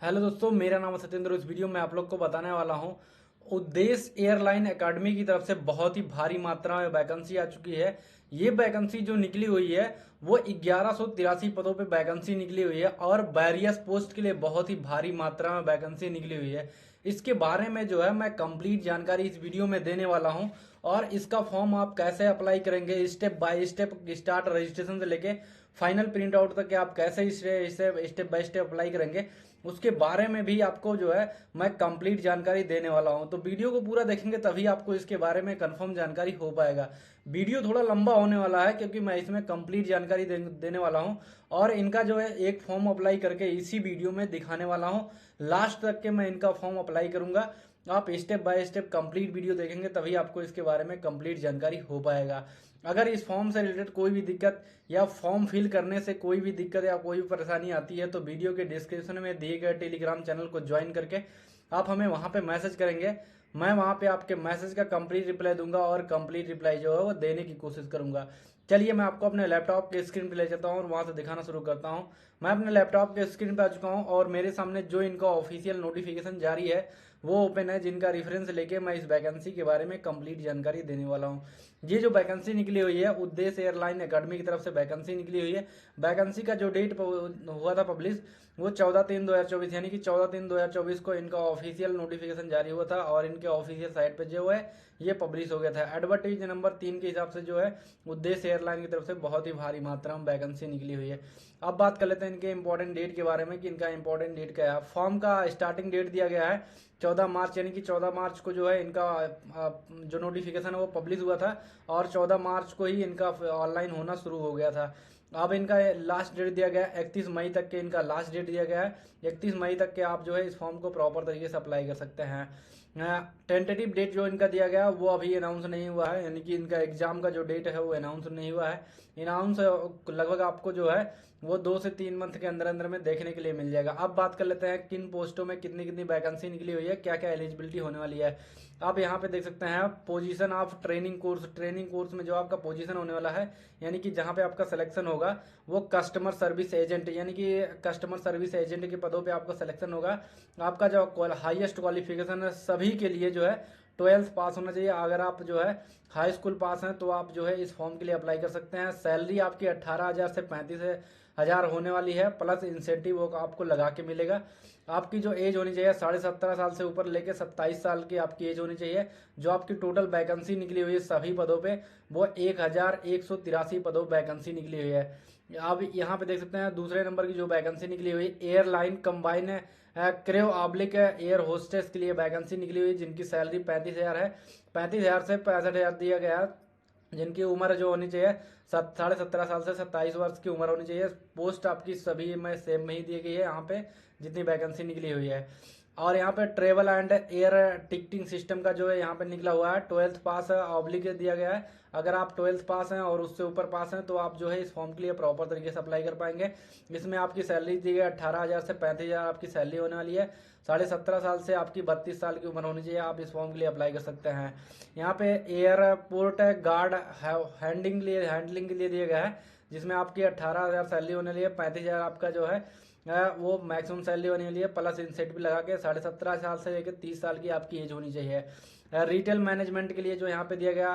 Hello दोस्तों, मेरा नाम है सत्येंद्र। इस वीडियो में आप लोग को बताने वाला हूं उद्देश्य एयरलाइन एकेडमी की तरफ से बहुत ही भारी मात्रा में वैकेंसी आ चुकी है। ये वैकेंसी जो निकली हुई है वो 1183 पदों पे वैकेंसी निकली हुई है और वेरियस पोस्ट के लिए बहुत ही भारी मात्रा में वैकेंसी निकली हुई है। इसके बारे में जो है मैं कंप्लीट जानकारी इस वीडियो में देने वाला हूं और इसका फॉर्म आप कैसे अप्लाई करेंगे, step by step start registration से लेके फाइनल प्रिंट आउट तक आप कैसे इसे स्टेप बाय स्टेप अप्लाई करेंगे, उसके बारे में भी आपको जो है मैं कंप्लीट जानकारी देने वाला हूं। तो वीडियो को पूरा देखेंगे तभी आपको इसके बारे में कंफर्म जानकारी हो पाएगा। वीडियो थोड़ा लंबा होने वाला है क्योंकि मैं इसमें कंप्लीट जानकारी देने वाला हूं और इनका जो है एक फॉर्म अप्लाई करके इसी वीडियो में दिखाने वाला हूं। लास्ट तक के मैं इनका फॉर्म अप्लाई करूंगा। आप step by step complete video देखेंगे तभी आपको इसके बारे में कंप्लीट जानकारी हो पाएगा। अगर इस फॉर्म से रिलेटेड कोई भी दिक्कत या फॉर्म फिल करने से कोई भी दिक्कत या कोई भी परेशानी आती है तो वीडियो के डिस्क्रिप्शन में दिए गए टेलीग्राम चैनल को ज्वाइन करके आप हमें वहां पे मैसेज करेंगे। मैं वहां पे आपके मैसेज का कंप्लीट रिप्लाई दूंगा और कंप्लीट रिप्लाई जो है वो देने की कोशिश करूंगा। चलिए मैं आपको अपने लैपटॉप के स्क्रीन पे ले जाता हूँ और वहां से दिखाना शुरू करता हूँ। मैं अपने लैपटॉप के स्क्रीन पे आ चुका हूँ और मेरे सामने जो इनका ऑफिशियल नोटिफिकेशन जारी है वो ओपन है, जिनका रेफरेंस लेके मैं इस वैकेंसी के बारे में कंप्लीट जानकारी देने वाला हूँ। ये जो वैकेंसी निकली हुई है उद्देश्य एयरलाइन एकेडमी की तरफ से वैकेंसी निकली हुई है। वैकेंसी का जो डेट हुआ था पब्लिश वो 14/3/2024 यानी कि 14/3/2024 को इनका ऑफिशियल नोटिफिकेशन जारी हुआ था और इनके ऑफिशियल साइट पे जो है ये पब्लिश हो गया था। एडवर्टाइज नंबर 3 के हिसाब से जो है उद्देश्य एयरलाइन की तरफ से बहुत ही भारी मात्रा में वैकेंसी निकली हुई है। अब बात कर लेते हैं इनके इंपॉर्टेंट डेट के बारे में कि इनका इंपॉर्टेंट डेट क्या है। फॉर्म का स्टार्टिंग डेट दिया गया है 14 मार्च, यानी कि 14 मार्च को जो है इनका जो नोटिफिकेशन है वो पब्लिश हुआ था और 14 मार्च को ही इनका ऑनलाइन होना शुरू हो गया था। अब इनका लास्ट डेट दिया गया है 31 मई तक के, इनका लास्ट डेट दिया गया है 31 मई तक के आप जो है इस फॉर्म को प्रॉपर तरीके से अप्लाई कर सकते हैं। टेंटेटिव डेट जो इनका दिया गया वो अभी अनाउंस नहीं हुआ है, यानी कि इनका एग्जाम का जो डेट है वो अनाउंस नहीं हुआ है। अनाउंस लगभग आपको जो है वो 2 से 3 मंथ के अंदर अंदर में देखने के लिए मिल जाएगा। अब बात कर लेते हैं किन पोस्टों में कितनी कितनी वैकेंसी निकली हुई है, क्या क्या एलिजिबिलिटी होने वाली है। आप यहाँ पे देख सकते हैं पोजीशन ऑफ ट्रेनिंग कोर्स में जो आपका पोजीशन होने वाला है, यानी कि जहाँ पे आपका सिलेक्शन होगा वो कस्टमर सर्विस एजेंट, यानी कि कस्टमर सर्विस एजेंट के पदों पे आपका सिलेक्शन होगा। आपका जो हाईएस्ट क्वालिफिकेशन है सभी के लिए जो है 12th पास होना चाहिए। अगर आप जो है हाई स्कूल पास हैं तो आप जो है इस फॉर्म के लिए अप्लाई कर सकते हैं। सैलरी आपकी 18,000 से 35,000 होने वाली है, प्लस इंसेंटिव वो आपको लगा के मिलेगा। आपकी जो एज होनी चाहिए 17.5 साल से ऊपर लेके 27 साल की आपकी एज होनी चाहिए। जो आपकी टोटल वैकेंसी निकली हुई है सभी पदों पे वो 1183 पदों वैकेंसी निकली हुई है। आप यहाँ पे देख सकते हैं दूसरे नंबर की जो वैकेंसी निकली हुई airline combine crave oblique air hostess के लिए वैकेंसी निकली हुई, जिनकी सैलरी 35,000 है। 35,000 से 65,000 दिया गया है। जिनकी उम्र जो होनी चाहिए 17.5 साल से 27 वर्ष की उम्र होनी चाहिए। पोस्ट आपकी सभी में सेम में ही दी गई है यहाँ पे जितनी वैकेंसी निकली हुई है। और यहाँ पे travel and air ticketing system का जो है यहाँ पे निकला हुआ है 12th पास ऑब्लिक दिया गया है। अगर आप 12th पास हैं और उससे ऊपर पास हैं तो आप जो है इस फॉर्म के लिए प्रॉपर तरीके से अप्लाई कर पाएंगे। इसमें आपकी सैलरी दी गई 18,000 से 35,000 आपकी सैलरी होने वाली है। 17.5 साल से आपकी 32 साल की उम्र होनी चाहिए। आप इस फॉर्म के लिए अप्लाई कर सकते हैं। यहाँ पे एयरपोर्ट गार्ड हैंडलिंग के लिए दिया गया है, जिसमें आपकी 18,000 सैलरी होने वाली है। 35,000 आपका जो है वो मैक्सिमम सैलरी होने वाली है, प्लस इंसेंटिव भी लगा के 17.5 साल से लेकर 30 साल की आपकी एज होनी चाहिए। रिटेल मैनेजमेंट के लिए जो यहाँ पे दिया गया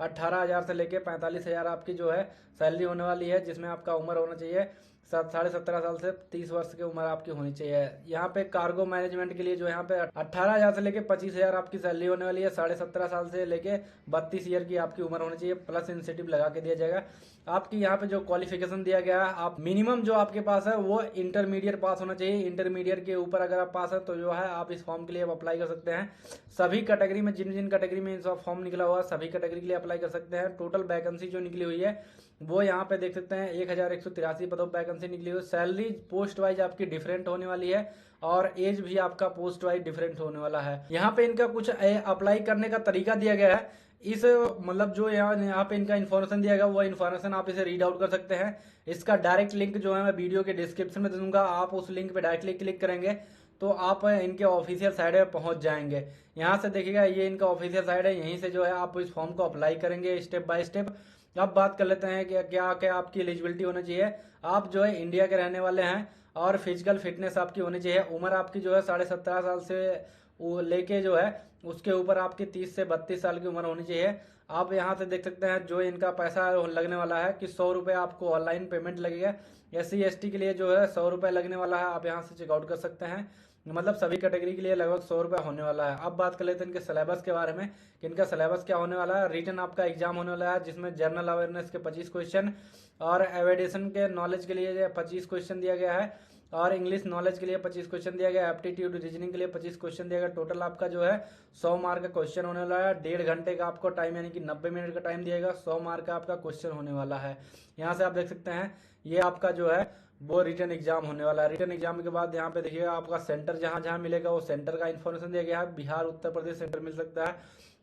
18,000 से लेकर 45,000 आपकी जो है सैलरी होने वाली है, जिसमें आपका उम्र होना चाहिए 17.5 साल से 30 वर्ष की उम्र आपकी होनी चाहिए। यहाँ पे कार्गो मैनेजमेंट के लिए जो यहाँ पे 18,000 से लेके 25,000 आपकी सैलरी होने वाली है। 17.5 साल से लेके 32 ईयर की आपकी उम्र होनी चाहिए, प्लस इंसेंटिव लगा के दिया जाएगा। आपकी यहाँ पे जो क्वालिफिकेशन दिया गया है आप मिनिमम जो आपके पास है वो इंटरमीडिएट पास होना चाहिए। इंटरमीडिएट के ऊपर अगर आप पास है तो जो है आप इस फॉर्म के लिए अप्लाई कर सकते हैं। सभी कैटेगरी में जिन जिन कैटेगरी में इनका फॉर्म निकला हुआ सभी कैटेगरी के लिए अप्लाई कर सकते हैं। टोटल वैकेंसी जो निकली हुई है वो यहाँ पे देख सकते हैं 1183 पदों वैकेंसी निकली हुई। सैलरी पोस्ट वाइज आपकी डिफरेंट होने वाली है और एज भी आपका पोस्ट वाइज डिफरेंट होने वाला है। यहाँ पे इनका कुछ अप्लाई करने का तरीका दिया गया है। इस मतलब जो यहाँ पे इनका इन्फॉर्मेशन दिया गया वो इन्फॉर्मेशन आप इसे रीड आउट कर सकते हैं। इसका डायरेक्ट लिंक जो है मैं वीडियो के डिस्क्रिप्शन में दे दूंगा। आप उस लिंक पे डायरेक्टली क्लिक करेंगे तो आप इनके ऑफिशियल साइट पे पहुंच जाएंगे। यहाँ से देखिएगा ये इनका ऑफिशियल साइट है, यहीं से जो है आप इस फॉर्म को अप्लाई करेंगे स्टेप बाय स्टेप। अब बात कर लेते हैं कि क्या क्या आपकी एलिजिबिलिटी होना चाहिए। आप जो है इंडिया के रहने वाले हैं और फिजिकल फिटनेस आपकी होनी चाहिए। उम्र आपकी जो है 17.5 साल से वो लेके जो है उसके ऊपर आपकी 30 से 32 साल की उम्र होनी चाहिए। आप यहाँ से देख सकते हैं जो इनका पैसा लगने वाला है कि 100 रुपये आपको ऑनलाइन पेमेंट लगेगा। SC ST के लिए जो है 100 रुपये लगने वाला है। आप यहाँ से चेकआउट कर सकते हैं, मतलब सभी कैटेगरी के लिए लगभग 100 रुपये होने वाला है। अब बात कर लेते हैं इनके सिलेबस के बारे में कि इनका सिलेबस क्या होने वाला है। रिटन आपका एग्जाम होने वाला है जिसमें जनरल अवेयरनेस के 25 क्वेश्चन और एविडेशन के नॉलेज के लिए 25 क्वेश्चन दिया गया है और इंग्लिश नॉलेज के लिए 25 क्वेश्चन दिया गया है। एप्टीट्यूड रीजनिंग के लिए 25 क्वेश्चन दिया गया। टोटल आपका जो है 100 मार्क का क्वेश्चन होने वाला है। 1.5 घंटे का आपको टाइम यानी कि 90 मिनट का टाइम दिएगा। 100 मार्क का आपका क्वेश्चन होने वाला है। यहाँ से आप देख सकते हैं ये आपका जो है वो रिटन एग्जाम होने वाला है। रिटन एग्जाम के बाद यहाँ पे देखिएगा आपका सेंटर जहाँ जहाँ मिलेगा वो सेंटर का इन्फॉर्मेशन दिया गया है। बिहार उत्तर प्रदेश सेंटर मिल सकता है,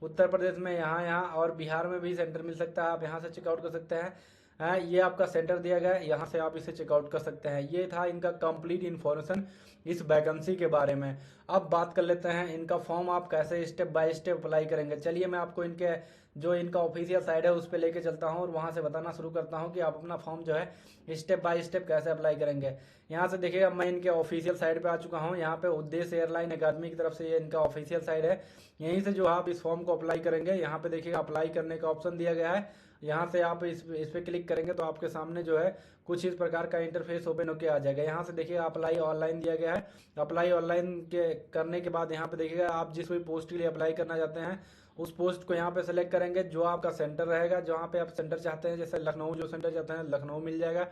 उत्तर प्रदेश में यहाँ और बिहार में भी सेंटर मिल सकता है। आप यहाँ से चेकआउट कर सकते हैं। ये आपका सेंटर दिया गया है, यहाँ से आप इसे चेकआउट कर सकते हैं। ये था इनका कंप्लीट इन्फॉर्मेशन इस वैकेंसी के बारे में। अब बात कर लेते हैं इनका फॉर्म आप कैसे स्टेप बाय स्टेप अप्लाई करेंगे। चलिए मैं आपको इनके जो इनका ऑफिशियल साइड है उस पर लेके चलता हूँ और वहाँ से बताना शुरू करता हूँ कि आप अपना फॉर्म जो है स्टेप बाय स्टेप कैसे अप्लाई करेंगे। यहाँ से देखिएगा मैं इनके ऑफिशियल साइड पे आ चुका हूँ। यहाँ पे उद्देश्य एयरलाइन अकादमी की तरफ से ये इनका ऑफिशियल साइड है। यहीं से जो आप इस फॉर्म को अप्लाई करेंगे, यहाँ पे देखिएगा अप्लाई करने का ऑप्शन दिया गया है। यहाँ से आप इस पे क्लिक करेंगे तो आपके सामने जो है कुछ इस प्रकार का इंटरफेस ओपन होकर आ जाएगा। यहाँ से देखिएगा अप्लाई ऑनलाइन दिया गया है। अप्लाई ऑनलाइन के करने के बाद यहाँ पे देखिएगा आप जिस भी पोस्ट के लिए अप्लाई करना चाहते हैं उस पोस्ट को यहाँ पे सेलेक्ट करेंगे। जो आपका सेंटर रहेगा, जहाँ पे आप सेंटर चाहते हैं, जैसे लखनऊ जो सेंटर चाहते हैं लखनऊ मिल जाएगा।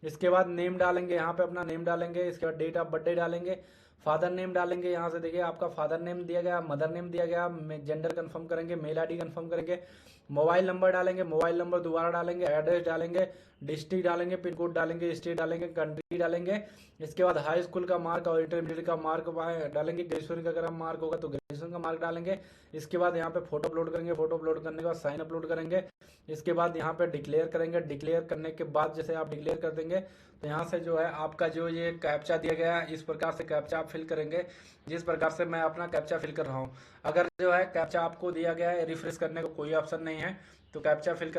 इसके बाद नेम डालेंगे, यहाँ पे अपना नेम डालेंगे। इसके बाद डेट ऑफ बर्थडे डालेंगे, फादर नेम डालेंगे। यहाँ से देखिए आपका फादर नेम दिया गया, मदर नेम दिया गया, जेंडर कंफर्म करेंगे, मेल आईडी कंफर्म करेंगे, मोबाइल नंबर डालेंगे, मोबाइल नंबर दोबारा डालेंगे, एड्रेस डालेंगे, डिस्ट्रिक्ट डालेंगे, पिन कोड डालेंगे, स्टेट डालेंगे, कंट्री डालेंगे। इसके बाद हाई स्कूल का मार्क और इंटरमीडिएट का मार्क डालेंगे। ग्रेजुएशन का अगर मार्क होगा तो ग्रेजुएशन का मार्क डालेंगे। इसके बाद यहाँ पे फोटो अपलोड करेंगे, फोटो अपलोड करने के बाद साइन अपलोड करेंगे। इसके बाद यहाँ पे डिक्लेयर करेंगे। डिक्लेयर करने के बाद जैसे आप डिक्लेयर कर देंगे तो यहाँ से जो है आपका जो ये कैप्चा दिया गया है इस प्रकार से कैप्चा आप फिल करेंगे, जिस प्रकार से मैं अपना कैप्चा फिल कर रहा हूँ। अगर जो है कैप्चा आपको दिया गया है रिफ्रेश करने का कोई ऑप्शन नहीं है तो कैप्चा फिल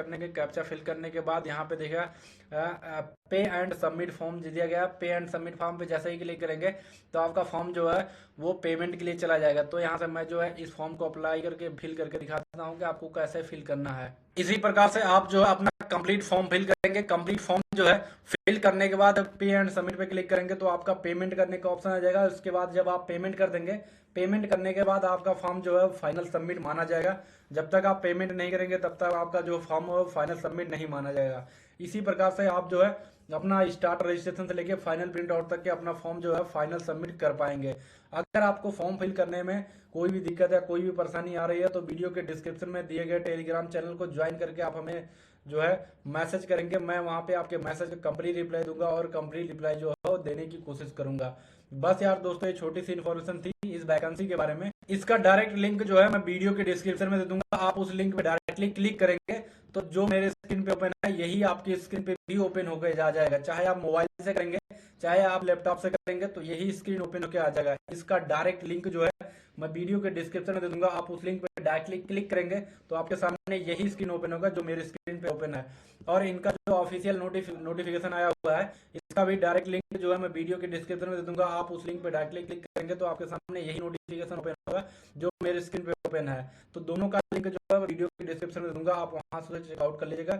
करने के बाद यहाँ पे देखिएगा पे एंड सबमिट फॉर्म दिया गया। पे एंड सबमिट फॉर्म पे जैसे ही क्लिक करेंगे तो आपका फॉर्म जो है वो पेमेंट के लिए चला जाएगा। तो यहाँ से मैं जो है इस फॉर्म को अप्लाई करके फिल करके दिखाता हूँ कि आपको कैसे फिल करना है। इसी प्रकार से आप जो है अपना कंप्लीट फॉर्म फिल करेंगे। कंप्लीट फॉर्म जो है फिल करने के बाद पे एंड सबमिट पे क्लिक करेंगे तो आपका पेमेंट करने का ऑप्शन आ जाएगा। उसके बाद जब आप पेमेंट कर देंगे, पेमेंट करने के बाद आपका फॉर्म जो है फाइनल सबमिट माना जाएगा। जब तक आप पेमेंट नहीं करेंगे तब तक आपका जो फॉर्म है फाइनल सबमिट नहीं माना जाएगा। इसी प्रकार से आप जो है अपना स्टार्ट रजिस्ट्रेशन से लेके फाइनल प्रिंट आउट तक के अपना फॉर्म जो है फाइनल सबमिट कर पाएंगे। अगर आपको फॉर्म फिल करने में कोई भी दिक्कत या कोई भी परेशानी आ रही है तो वीडियो के डिस्क्रिप्शन में दिए गए टेलीग्राम चैनल को ज्वाइन करके आप हमें जो है मैसेज करेंगे। मैं वहां पे आपके मैसेज का कंप्लीट रिप्लाई दूंगा और कंप्लीट रिप्लाई जो है वो देने की कोशिश करूंगा। बस यार दोस्तों, ये छोटी सी इन्फॉर्मेशन थी इस वैकेंसी के बारे में। इसका डायरेक्ट लिंक जो है मैं वीडियो के डिस्क्रिप्शन में दे दूंगा। आप उस लिंक पे डायरेक्टली क्लिक करेंगे तो जो मेरे स्क्रीन पे ओपन है यही आपकी स्क्रीन पे भी ओपन होकर जा जाएगा। चाहे आप मोबाइल से करेंगे चाहे आप लैपटॉप से करेंगे तो यही स्क्रीन ओपन होकर आ जाएगा। इसका डायरेक्ट लिंक जो है मैं वीडियो के डिस्क्रिप्शन में दे दूंगा। आप उस लिंक पे डायरेक्टली क्लिक करेंगे तो आपके सामने यही स्क्रीन ओपन होगा जो मेरे स्क्रीन पे ओपन है। और इनका जो ऑफिशियल नोटिफिकेशन आया हुआ है इसका भी डायरेक्ट लिंक जो है मैं वीडियो के डिस्क्रिप्शन में दे दूंगा। आप उस लिंक पे डायरेक्टली क्लिक करेंगे तो आपके सामने यही नोटिफिकेशन ओपन होगा जो मेरे स्क्रीन पे ओपन है। तो दोनों का लिंक जो है वीडियो के डिस्क्रिप्शन में दूंगा, आप वहां से चेकआउट कर लीजिएगा।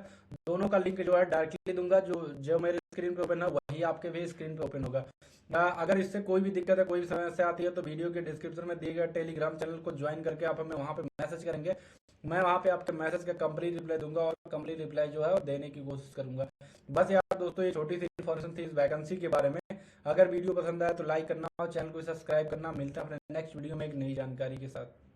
दोनों का लिंक जो है डायरेक्टली दूंगा, जो मेरे स्क्रीन पे ओपन है वही आपके भी स्क्रीन पे ओपन होगा। अगर इससे कोई भी दिक्कत है, कोई भी समस्या आती है तो वीडियो के डिस्क्रिप्शन में दिए गए टेलीग्राम चैनल को ज्वाइन करके आप हमें वहां पे मैसेज करेंगे। मैं वहां पे आपके मैसेज का कंप्लीट रिप्लाई दूंगा और कंप्लीट रिप्लाई जो है वो देने की कोशिश करूंगा। बस यार दोस्तों, ये छोटी सी इन्फॉर्मेशन थी इस वैकेंसी के बारे में। अगर वीडियो पसंद आया तो लाइक करना और चैनल को सब्सक्राइब करना। मिलता है अपने नेक्स्ट वीडियो में एक नई जानकारी के साथ।